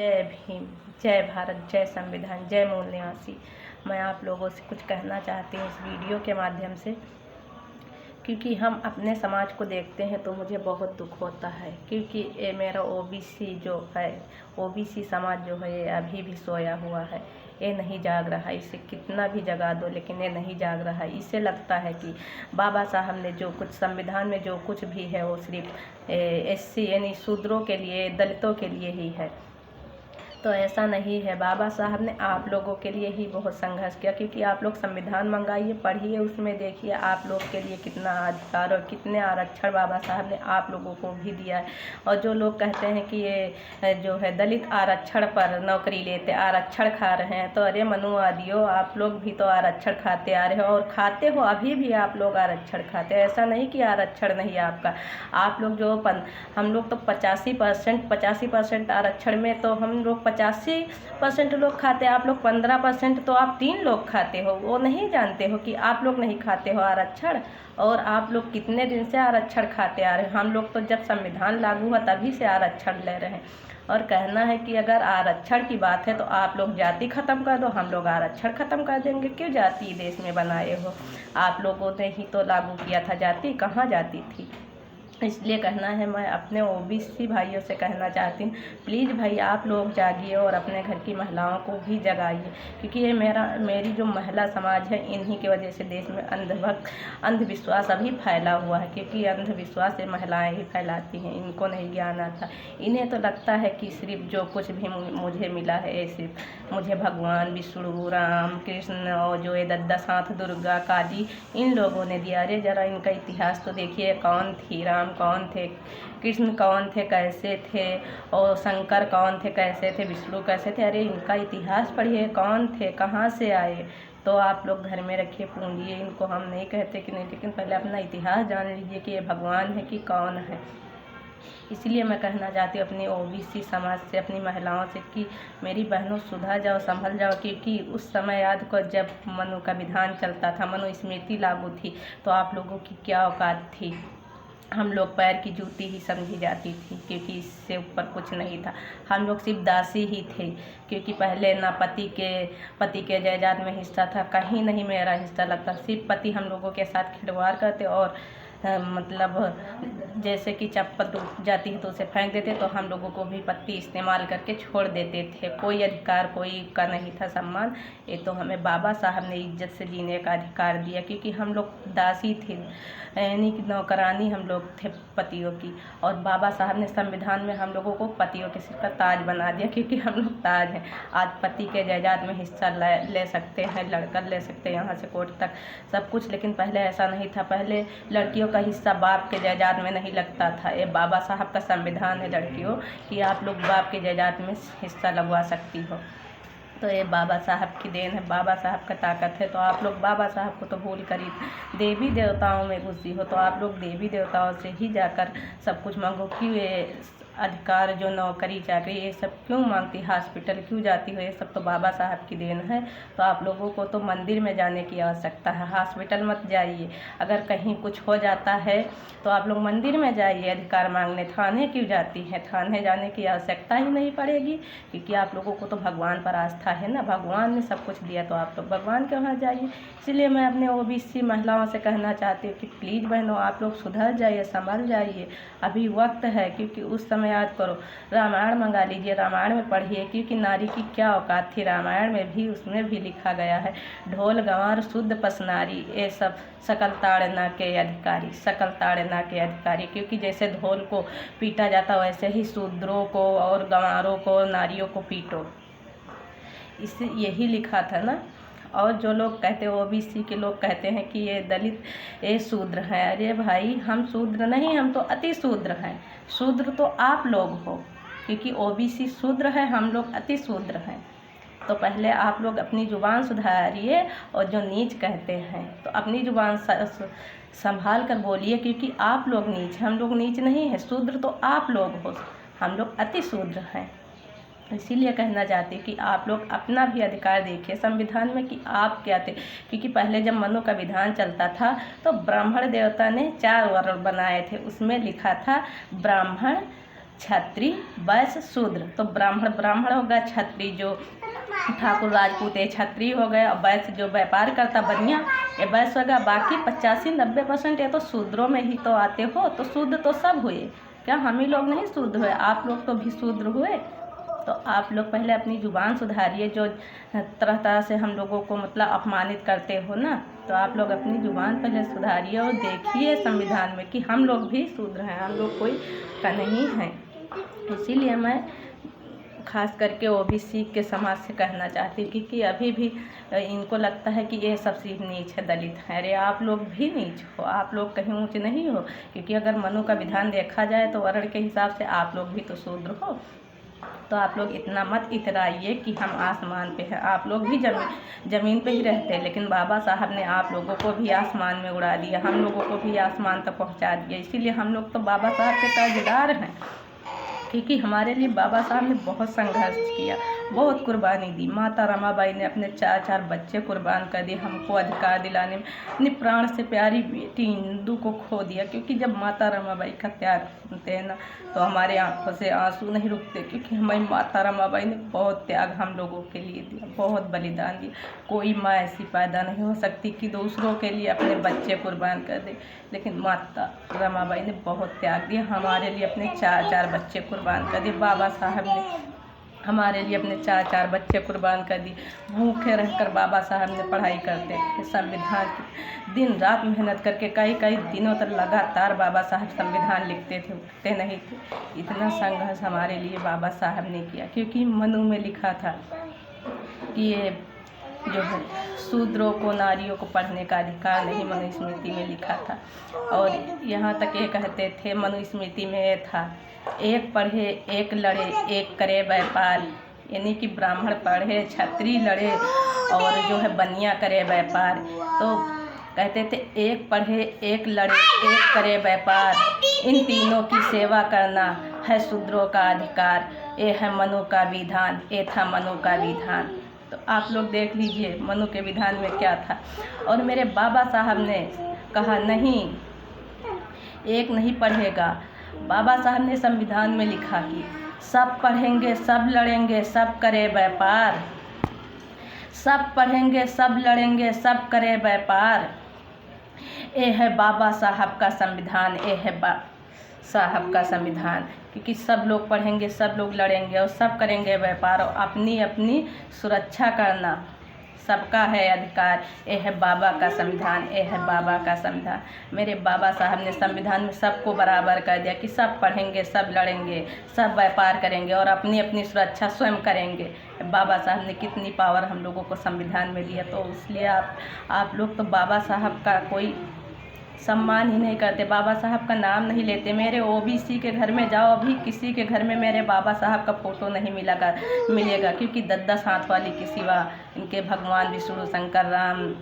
जय भीम, जय भारत, जय संविधान, जय मूल निवासी। मैं आप लोगों से कुछ कहना चाहती हूँ इस वीडियो के माध्यम से, क्योंकि हम अपने समाज को देखते हैं तो मुझे बहुत दुख होता है। क्योंकि ये मेरा ओबीसी जो है, ओबीसी समाज जो है, ये अभी भी सोया हुआ है। ये नहीं जाग रहा है। इसे कितना भी जगा दो लेकिन ये नहीं जाग रहा है। इसे लगता है कि बाबा साहब ने जो कुछ संविधान में जो कुछ भी है वो सिर्फ एससी यानी शूद्रों के लिए, दलितों के लिए ही है। तो ऐसा नहीं है। बाबा साहब ने आप लोगों के लिए ही बहुत संघर्ष किया। क्योंकि आप लोग संविधान मंगाइए, पढ़िए, उसमें देखिए आप लोग के लिए कितना अधिकार और कितने आरक्षण बाबा साहब ने आप लोगों को भी दिया है। और जो लोग कहते हैं कि ये जो है दलित आरक्षण पर नौकरी लेते, आरक्षण खा रहे हैं, तो अरे मनुवादियों, आप लोग भी तो आरक्षण खाते आ रहे हो और खाते हो। अभी भी आप लोग आरक्षण खाते हैं। ऐसा नहीं कि आरक्षण नहीं है आपका। आप लोग जो हम लोग तो 85% आरक्षण में तो हम लोग 85% लोग खाते हैं। आप लोग 15%, तो आप 3 लोग खाते हो। वो नहीं जानते हो कि आप लोग नहीं खाते हो आरक्षण। और आप लोग कितने दिन से आरक्षण खाते आ रहे हो। हम लोग तो जब संविधान लागू हुआ तभी से आरक्षण ले रहे हैं। और कहना है कि अगर आरक्षण की बात है तो आप लोग जाति ख़त्म कर दो, हम लोग आरक्षण ख़त्म कर देंगे। क्यों जाति देश में बनाए हो? आप लोगों ने ही तो लागू किया था जाति, कहाँ जाति थी? इसलिए कहना है, मैं अपने ओबीसी भाइयों से कहना चाहती हूँ, प्लीज़ भाई आप लोग जागिए और अपने घर की महिलाओं को भी जगाइए। क्योंकि ये मेरी जो महिला समाज है, इन्हीं की वजह से देश में अंधविश्वास अभी फैला हुआ है। क्योंकि अंधविश्वास से महिलाएं ही फैलाती हैं, इनको नहीं ज्ञान आता। इन्हें तो लगता है कि सिर्फ जो कुछ भी मुझे मिला है, ये सिर्फ मुझे भगवान विष्णु, राम, कृष्ण और जो ये दशाथ दुर्गा, काली, इन लोगों ने दिया। अरे ज़रा इनका इतिहास तो देखिए, कौन थी राम, कौन थे, कृष्ण कौन थे, कैसे थे, और शंकर कौन थे, कैसे थे, विष्णु कैसे थे। अरे इनका इतिहास पढ़िए, कौन थे, कहाँ से आए। तो आप लोग घर में रखिए, पूजिए इनको। हम नहीं कहते कि नहीं, लेकिन पहले अपना इतिहास जान लीजिए कि ये भगवान है कि कौन है। इसलिए मैं कहना चाहती हूँ अपनी ओबीसी समाज से, अपनी महिलाओं से कि मेरी बहनों सुधर जाओ, संभल जाओ। क्योंकि उस समय याद को जब मनु का विधान चलता था, मनुस्मृति लागू थी, तो आप लोगों की क्या औकात थी? हम लोग पैर की जूती ही समझी जाती थी, क्योंकि इससे ऊपर कुछ नहीं था। हम लोग सिर्फ दासी ही थे। क्योंकि पहले ना पति के जायदाद में हिस्सा था, कहीं नहीं मेरा हिस्सा लगता। सिर्फ पति हम लोगों के साथ खिलवाड़ करते और मतलब जैसे कि चप्पल टूट जाती है तो उसे फेंक देते, तो हम लोगों को भी पत्ती इस्तेमाल करके छोड़ देते थे। कोई अधिकार कोई का नहीं था, सम्मान। ये तो हमें बाबा साहब ने इज्जत से जीने का अधिकार दिया। क्योंकि हम लोग दासी थे, यानी कि नौकरानी हम लोग थे पतियों की। और बाबा साहब ने संविधान में हम लोगों को पतियों के सिर पर ताज बना दिया। क्योंकि हम लोग ताज हैं। आज पति के जायदाद में हिस्सा ले सकते हैं, लड़का ले सकते हैं, यहाँ से कोर्ट तक सब कुछ। लेकिन पहले ऐसा नहीं था। पहले लड़कियों का हिस्सा बाप के जायदाद में नहीं लगता था। ये बाबा साहब का संविधान है लड़कियों कि आप लोग बाप के जायदाद में हिस्सा लगवा सकती हो। तो ये बाबा साहब की देन है, बाबा साहब का ताकत है। तो आप लोग बाबा साहब को तो भूल कर ही देवी देवताओं में घुसी हो। तो आप लोग देवी देवताओं से ही जाकर सब कुछ मांगो। क्यों ये अधिकार, जो नौकरी चाकरी, ये सब क्यों मांगती, हॉस्पिटल क्यों जाती हो? ये सब तो बाबा साहब की देन है। तो आप लोगों को तो मंदिर में जाने की आवश्यकता है, हॉस्पिटल मत जाइए। अगर कहीं कुछ हो जाता है तो आप लोग मंदिर में जाइए अधिकार मांगने। थाने क्यों जाती हैं? थाने जाने की आवश्यकता ही नहीं पड़ेगी। क्योंकि आप लोगों को तो भगवान पर आस्था है ना, भगवान ने सब कुछ दिया, तो आप लोग भगवान के वहाँ जाइए। इसलिए मैं अपने ओबीसी महिलाओं से कहना चाहती हूँ कि प्लीज़ बहनों आप लोग सुधर जाइए, संभल जाइए, अभी वक्त है। क्योंकि उस समय याद करो, रामायण मंगा लीजिए, रामायण में पढ़िए। क्योंकि नारी की क्या औकात थी, रामायण में भी, उसमें भी लिखा गया है, ढोल गंवार शुद्ध पसनारी, ये सब सकल ताड़ना के अधिकारी, सकल ताड़ना के अधिकारी। क्योंकि जैसे ढोल को पीटा जाता वैसे ही शूद्रों को और गंवारों को, नारियों को पीटो, इस यही लिखा था ना। और जो लोग कहते हैं, ओबीसी के लोग कहते हैं कि ये दलित, ये शूद्र हैं। अरे भाई, हम शूद्र नहीं, हम तो अति शूद्र हैं। शूद्र तो आप लोग हो। क्योंकि ओबीसी शूद्र है, हम लोग अति शूद्र हैं। तो पहले आप लोग अपनी ज़ुबान सुधारिए। और जो नीच कहते हैं तो अपनी ज़ुबान संभाल कर बोलिए। क्योंकि आप लोग नीच, हम लोग नीच नहीं है। शूद्र तो आप लोग हो, हम लोग अति शूद्र हैं। इसीलिए कहना चाहती कि आप लोग अपना भी अधिकार देखिए संविधान में कि आप क्या थे। क्योंकि पहले जब मनु का विधान चलता था तो ब्राह्मण देवता ने 4 वर्ण बनाए थे। उसमें लिखा था ब्राह्मण, क्षत्रिय, वैश्य, शूद्र। तो ब्राह्मण हो गया, क्षत्रिय जो ठाकुर राजपूत है क्षत्रिय हो गए, और वैश्य जो व्यापार करता बनिया ये वैश्य हो गया। बाकी 85-90% ये तो शूद्रों में ही तो आते हो। तो शूद्र तो सब हुए, क्या हम ही लोग नहीं शूद्र हुए? आप लोग तो भी शूद्र हुए। तो आप लोग पहले अपनी ज़ुबान सुधारिए। जो तरह तरह से हम लोगों को मतलब अपमानित करते हो ना, तो आप लोग अपनी ज़ुबान पहले सुधारिए और देखिए संविधान में कि हम लोग भी शूद्र हैं, हम लोग कोई का नहीं हैं। इसीलिए मैं खास करके ओबीसी के समाज से कहना चाहती हूँ कि अभी भी इनको लगता है कि ये सबसे नीच है, दलित है। अरे आप लोग भी नीच हो, आप लोग कहीं ऊँच नहीं हो। क्योंकि अगर मनु का विधान देखा जाए तो वर्ण के हिसाब से आप लोग भी तो शूद्र हो। तो आप लोग इतना मत इतराइए कि हम आसमान पे हैं। आप लोग भी ज़मीन पे ही रहते हैं, लेकिन बाबा साहब ने आप लोगों को भी आसमान में उड़ा दिया, हम लोगों को भी आसमान तक पहुंचा दिया। इसीलिए हम लोग तो बाबा साहब के कर्जदार हैं, क्योंकि हमारे लिए बाबा साहब ने बहुत संघर्ष किया, बहुत कुर्बानी दी। माता रमाबाई ने अपने 4 बच्चे कुर्बान कर दिए हमको अधिकार दिलाने में। अपनी प्राण से प्यारी बेटी इंदू को खो दिया। क्योंकि जब माता रमाबाई का त्याग सुनते हैं ना, तो हमारे आंखों से आंसू नहीं रुकते। क्योंकि हमारी माता रमाबाई ने बहुत त्याग हम लोगों के लिए दिया, बहुत बलिदान दिया। कोई माँ ऐसी पैदा नहीं हो सकती कि दूसरों के लिए अपने बच्चे कुर्बान कर दे, लेकिन माता रमाबाई ने बहुत त्याग दिया। हमारे लिए अपने 4 बच्चे कुर्बान कर दिए। बाबा साहब ने हमारे लिए अपने 4 बच्चे कुर्बान कर दिए। भूखे रहकर बाबा साहब ने पढ़ाई करते थे, संविधान की दिन रात मेहनत करके कई दिनों तक लगातार बाबा साहब संविधान लिखते थे, उठते नहीं थे। इतना संघर्ष हमारे लिए बाबा साहब ने किया। क्योंकि मनु में लिखा था कि ये जो है शूद्रों को, नारियों को पढ़ने का अधिकार नहीं, मनुस्मृति में लिखा था। और यहाँ तक ये कहते थे, मनुस्मृति में ये था, एक पढ़े एक लड़े एक करे व्यापार। यानी कि ब्राह्मण पढ़े, क्षत्रिय लड़े, और जो है बनिया करे व्यापार। तो कहते थे एक पढ़े एक लड़े एक करे व्यापार, इन तीनों की सेवा करना है शूद्रों का अधिकार। ये है मनु का विधान, ये था मनु का विधान। तो आप लोग देख लीजिए मनु के विधान में क्या था। और मेरे बाबा साहब ने कहा नहीं, एक नहीं पढ़ेगा। बाबा साहब ने संविधान में लिखा कि सब पढ़ेंगे सब लड़ेंगे सब करे व्यापार। सब पढ़ेंगे सब लड़ेंगे सब करे व्यापार। ये है बाबा साहब का संविधान, ये है बाबा साहब का संविधान। क्योंकि सब लोग पढ़ेंगे, सब लोग लड़ेंगे और सब करेंगे व्यापार, और अपनी अपनी सुरक्षा करना सबका है अधिकार। ये है बाबा का संविधान, ये है बाबा का संविधान। मेरे बाबा साहब ने संविधान में सबको बराबर कर दिया कि सब पढ़ेंगे सब लड़ेंगे सब व्यापार करेंगे और अपनी अपनी सुरक्षा स्वयं करेंगे। बाबा साहब ने कितनी पावर हम लोगों को संविधान में दिया। तो इसलिए आप लोग तो बाबा साहब का कोई सम्मान ही नहीं करते, बाबा साहब का नाम नहीं लेते। मेरे ओबीसी के घर में जाओ, अभी किसी के घर में मेरे बाबा साहब का फ़ोटो नहीं मिलेगा। क्योंकि 10 हाथ वाली के सिवा इनके भगवान विष्णु शंकर राम